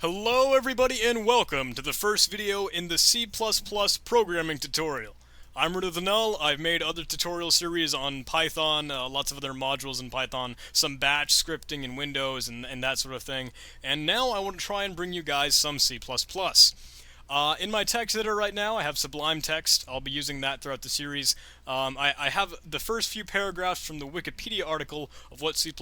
Hello everybody and welcome to the first video in the C++ programming tutorial. I'm Rid of the Null. I've made other tutorial series on Python, lots of other modules in Python, some batch scripting in Windows and that sort of thing, and now I want to try and bring you guys some C++. In my text editor right now, I have Sublime Text. I'll be using that throughout the series. I have the first few paragraphs from the Wikipedia article of what C++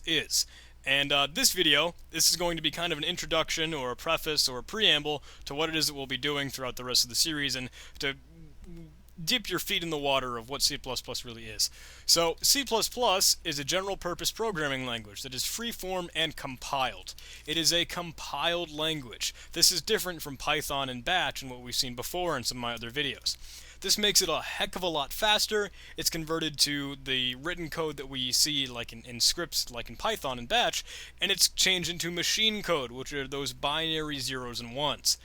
is. And this is going to be kind of an introduction or a preface or a preamble to what it is that we'll be doing throughout the rest of the series and to dip your feet in the water of what C++ really is. So C++ is a general-purpose programming language that is free-form and compiled. It is a compiled language. This is different from Python and Batch and what we've seen before in some of my other videos. This makes it a heck of a lot faster. It's converted to the written code that we see like in scripts like in Python and Batch, and it's changed into machine code, which are those binary zeros and ones.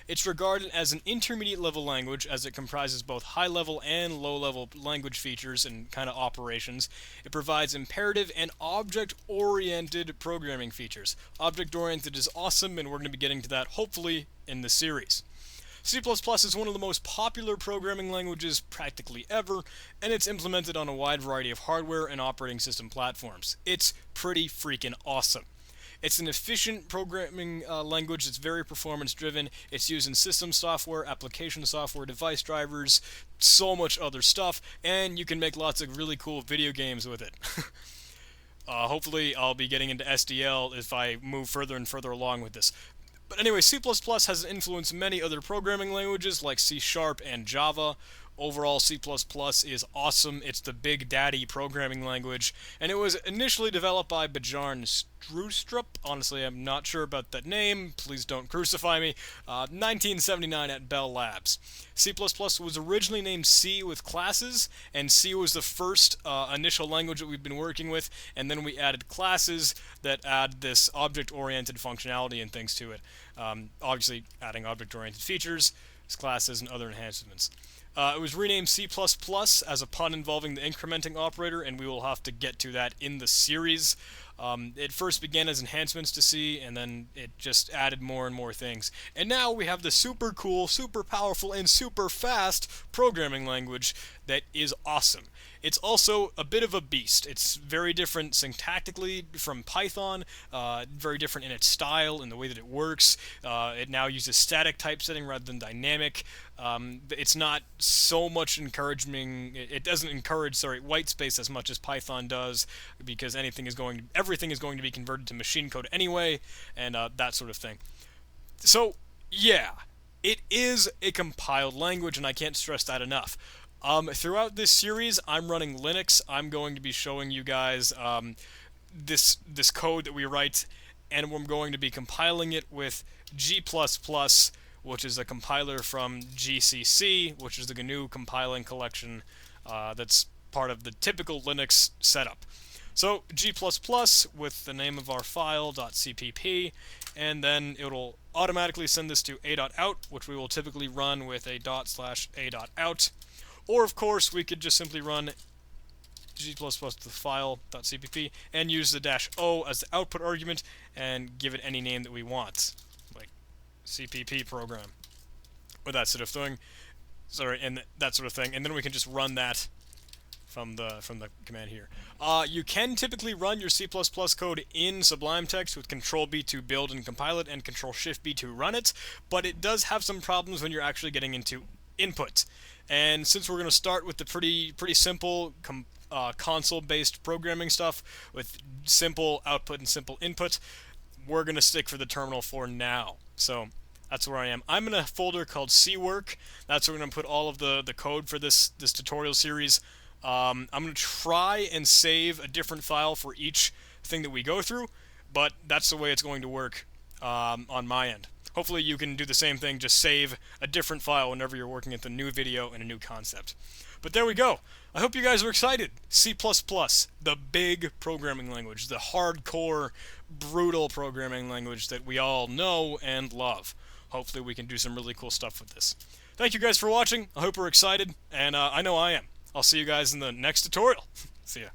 It's regarded as an intermediate level language as it comprises both high level and low level language features and kind of operations. It provides imperative and object oriented programming features. Object oriented is awesome, and we're going to be getting to that hopefully in the series. C++ is one of the most popular programming languages practically ever, and it's implemented on a wide variety of hardware and operating system platforms. It's pretty freaking awesome. It's an efficient programming language that's very performance driven. It's used in system software, application software, device drivers, so much other stuff, and you can make lots of really cool video games with it. Hopefully I'll be getting into SDL if I move further and further along with this. But anyway, C++ has influenced many other programming languages like C# and Java. Overall, C++ is awesome. It's the big daddy programming language, and it was initially developed by Bjarne Stroustrup. Honestly, I'm not sure about that name. Please don't crucify me. 1979 at Bell Labs. C++ was originally named C with classes, and C was the first initial language that we've been working with, and then we added classes that add this object-oriented functionality and things to it. Obviously, adding object-oriented features, classes, and other enhancements. It was renamed C++ as a pun involving the incrementing operator, and we will have to get to that in the series. It first began as enhancements to C, and then it just added more and more things. And now we have the super cool, super powerful, and super fast programming language that is awesome. It's also a bit of a beast. It's very different syntactically from Python, very different in its style and the way that it works. It now uses static typesetting rather than dynamic. It's not so much encouraging. It doesn't encourage, white space as much as Python does, because everything is going to be converted to machine code anyway, and that sort of thing. So yeah, it is a compiled language, and I can't stress that enough. Throughout this series, I'm running Linux. I'm going to be showing you guys this code that we write, and we're going to be compiling it with G++, which is a compiler from GCC, which is the GNU compiling collection that's part of the typical Linux setup. So G++ with the name of our file .cpp, and then it'll automatically send this to a.out, which we will typically run with a /a.out. Or, of course, we could just simply run G++ to the file .cpp and use the -o as the output argument and give it any name that we want, like CPP program, or that sort of thing. And that sort of thing. And then we can just run that from the command here. You can typically run your C++ code in Sublime Text with Control-B to build and compile it and Control-Shift-B to run it, but it does have some problems when you're actually getting into input. And since we're going to start with the pretty simple console-based programming stuff with simple output and simple input, we're going to stick for the terminal for now. So that's where I am. I'm in a folder called CWork. That's where we're going to put all of the code for this tutorial series. I'm going to try and save a different file for each thing that we go through, but that's the way it's going to work on my end. Hopefully you can do the same thing, just save a different file whenever you're working at the new video and a new concept. But there we go. I hope you guys are excited. C++, the big programming language, the hardcore, brutal programming language that we all know and love. Hopefully we can do some really cool stuff with this. Thank you guys for watching. I hope we're excited, and I know I am. I'll see you guys in the next tutorial. See ya.